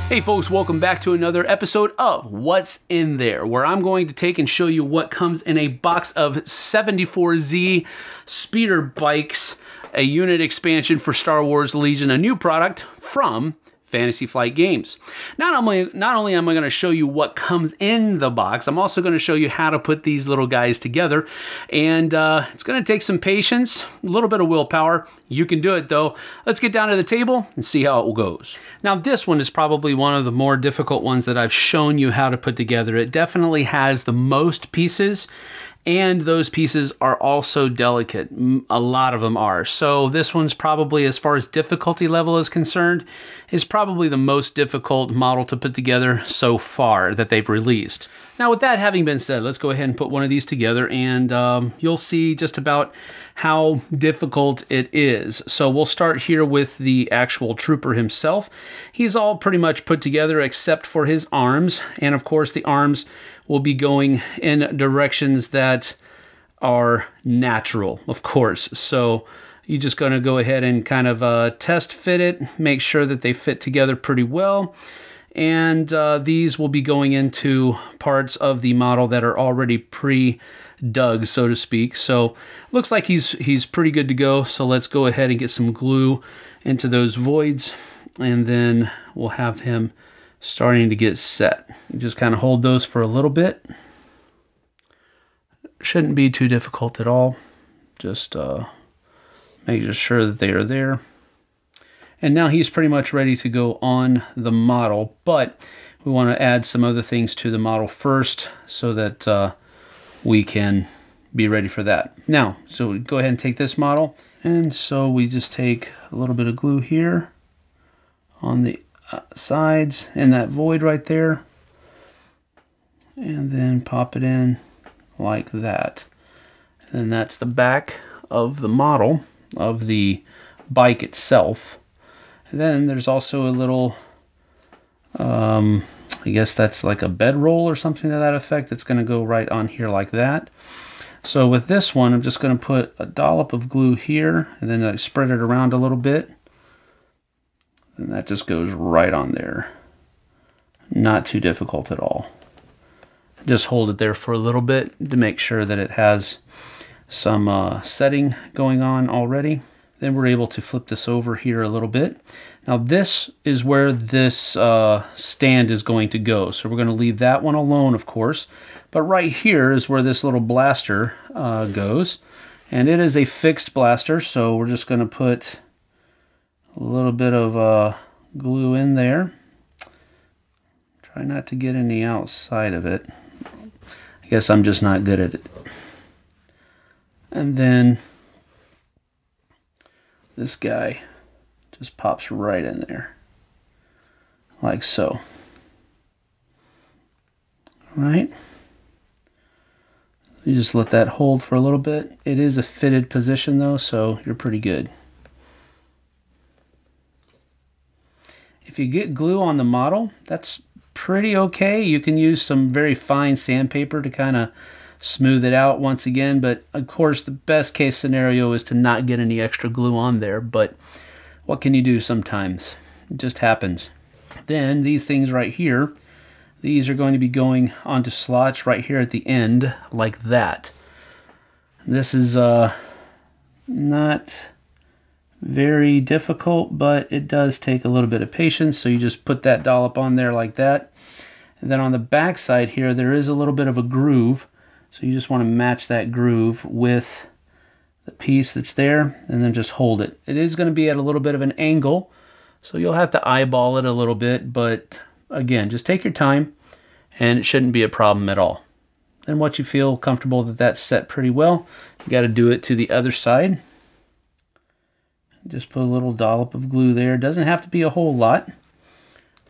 Hey folks, welcome back to another episode of What's in There, where I'm going to take and show you what comes in a box of 74Z speeder bikes, a unit expansion for Star Wars Legion, a new product from Fantasy Flight Games. Not only am I going to show you what comes in the box, I'm also going to show you how to put these little guys together. And it's going to take some patience, a little bit of willpower. You can do it though. Let's get down to the table and see how it goes. Now this one is probably one of the more difficult ones that I've shown you how to put together. It definitely has the most pieces, and those pieces are also delicate. A lot of them are. So this one's probably, as far as difficulty level is concerned, is probably the most difficult model to put together so far that they've released. Now with that having been said, let's go ahead and put one of these together, and you'll see just about how difficult it is. So we'll start here with the actual trooper himself. He's all pretty much put together except for his arms, and of course the arms will be going in directions that are natural, of course. So you're just going to go ahead and kind of test fit it, make sure that they fit together pretty well. And these will be going into parts of the model that are already pre-dug, so to speak. So looks like he's pretty good to go. So let's go ahead and get some glue into those voids, and then we'll have him starting to get set. You just kind of hold those for a little bit. Shouldn't be too difficult at all. Just making sure that they are there. And now he's pretty much ready to go on the model, but we want to add some other things to the model first so that we can be ready for that. Now, so we go ahead and take this model, and so we just take a little bit of glue here on the sides in that void right there, and then pop it in like that. And that's the back of the model of the bike itself. And then there's also a little I guess that's like a bedroll or something to that effect that's going to go right on here like that. So with this one, I'm just going to put a dollop of glue here, and then I spread it around a little bit. And that just goes right on there. Not too difficult at all. Just hold it there for a little bit to make sure that it has some setting going on already. Then we're able to flip this over here a little bit. Now this is where this stand is going to go. So we're going to leave that one alone, of course. But right here is where this little blaster goes. And it is a fixed blaster, so we're just going to put a little bit of glue in there. Try not to get any outside of it. I guess I'm just not good at it. And then this guy just pops right in there, like so. All right. You just let that hold for a little bit. It is a fitted position though, so you're pretty good. If you get glue on the model, that's pretty okay. You can use some very fine sandpaper to kind of smooth it out once again, but of course the best case scenario is to not get any extra glue on there, but what can you do sometimes? It just happens. Then these things right here, these are going to be going onto slots right here at the end like that. This is not very difficult, but it does take a little bit of patience. So you just put that dollop on there like that. And then on the back side here, there is a little bit of a groove. So you just want to match that groove with the piece that's there, and then just hold it. It is going to be at a little bit of an angle, so you'll have to eyeball it a little bit, but again, just take your time, and it shouldn't be a problem at all. And once you feel comfortable that that's set pretty well, you got to do it to the other side. Just put a little dollop of glue there. It doesn't have to be a whole lot,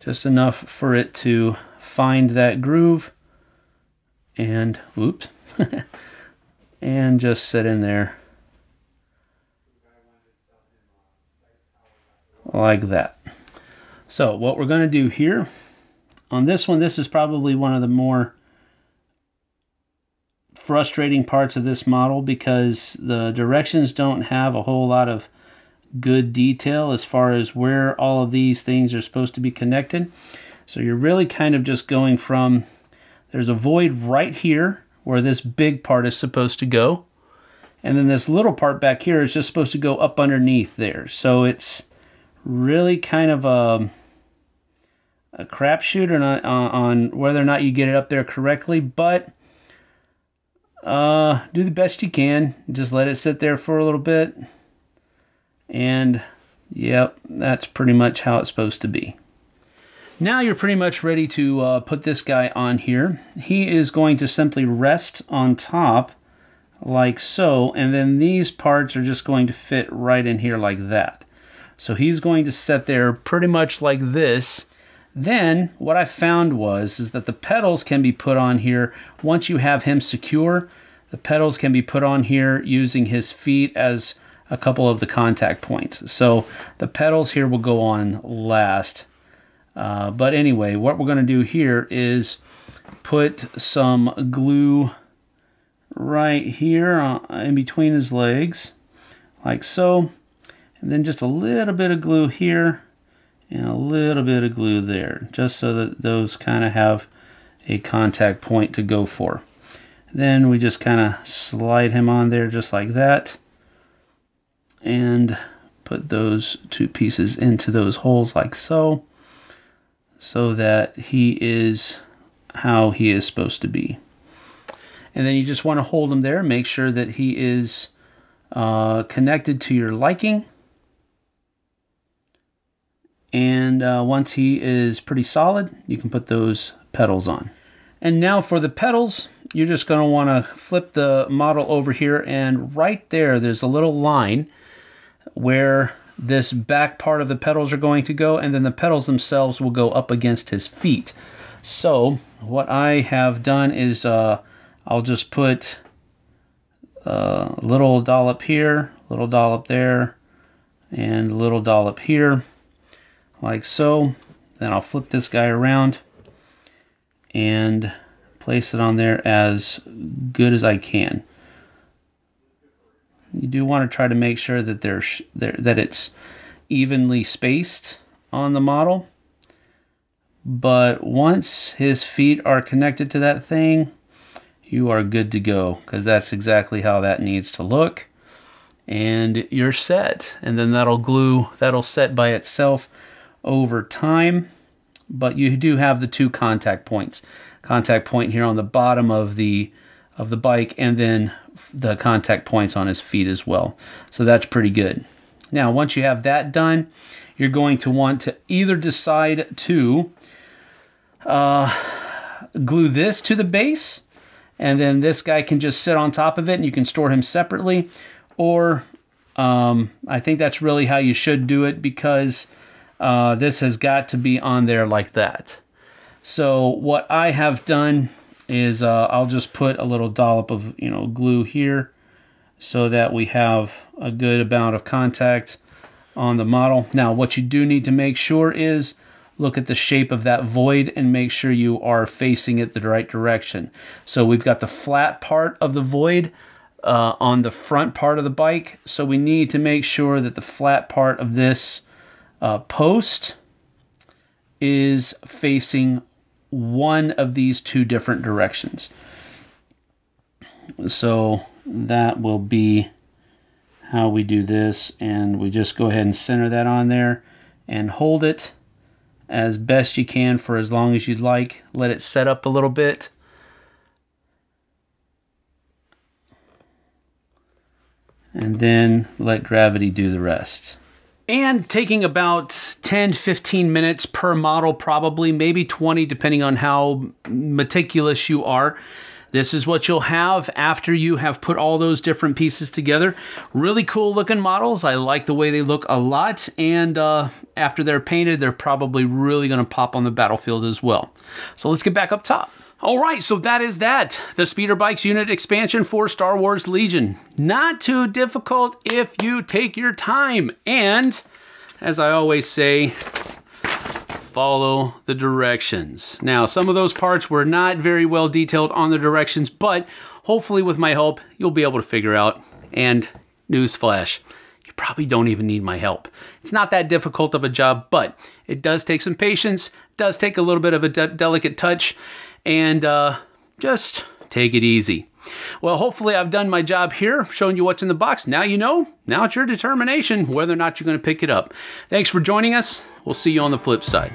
just enough for it to find that groove, and whoops, and just sit in there like that. So what we're going to do here on this one, this is probably one of the more frustrating parts of this model because the directions don't have a whole lot of good detail as far as where all of these things are supposed to be connected. So you're really kind of just going from, there's a void right here where this big part is supposed to go. And then this little part back here is just supposed to go up underneath there. So it's really kind of a crapshoot on whether or not you get it up there correctly, but do the best you can. Just let it sit there for a little bit. And yep, that's pretty much how it's supposed to be. Now you're pretty much ready to put this guy on here. He is going to simply rest on top like so, and then these parts are just going to fit right in here like that. So he's going to sit there pretty much like this. Then what I found is that the pedals can be put on here once you have him secure. The pedals can be put on here using his feet as a couple of the contact points. So the pedals here will go on last. But anyway, what we're going to do here is put some glue right here in between his legs, like so. And then just a little bit of glue here and a little bit of glue there, just so that those kind of have a contact point to go for. Then we just kind of slide him on there just like that and put those two pieces into those holes like so, so that he is how he is supposed to be. And then you just want to hold him there, make sure that he is connected to your liking. And once he is pretty solid, you can put those pedals on. And now for the pedals, you're just going to want to flip the model over here, and right there's a little line where this back part of the pedals are going to go, and then the pedals themselves will go up against his feet. So what I have done is I'll just put a little dollop here, little dollop there, and a little dollop here, like so. Then I'll flip this guy around and place it on there as good as I can. You do want to try to make sure that that it's evenly spaced on the model. But once his feet are connected to that thing, you are good to go, because that's exactly how that needs to look. And you're set. And then that'll set by itself over time. But you do have the two contact points. Contact point here on the bottom of the bike, and then the contact points on his feet as well. So that's pretty good. Now, once you have that done, you're going to want to either decide to glue this to the base, and then this guy can just sit on top of it and you can store him separately, or I think that's really how you should do it, because this has got to be on there like that. So what I have done is I'll just put a little dollop of glue here so that we have a good amount of contact on the model. Now what you do need to make sure is look at the shape of that void and make sure you are facing it the right direction. So we've got the flat part of the void on the front part of the bike, so we need to make sure that the flat part of this post is facing one of these two different directions. So that will be how we do this, and we just go ahead and center that on there and hold it as best you can for as long as you'd like. Let it set up a little bit. And then let gravity do the rest. And taking about 10-15 minutes per model, probably, maybe 20, depending on how meticulous you are. This is what you'll have after you have put all those different pieces together. Really cool looking models. I like the way they look a lot. And after they're painted, they're probably really going to pop on the battlefield as well. So let's get back up top. All right, so that is that. The Speeder Bikes unit expansion for Star Wars Legion. Not too difficult if you take your time. And, as I always say, follow the directions. Now, some of those parts were not very well detailed on the directions, but hopefully with my help, you'll be able to figure out. And, newsflash, you probably don't even need my help. It's not that difficult of a job, but it does take some patience, does take a little bit of a delicate touch, and just take it easy. Well, hopefully I've done my job here, showing you what's in the box. Now you know. Now it's your determination whether or not you're going to pick it up. Thanks for joining us. We'll see you on the flip side.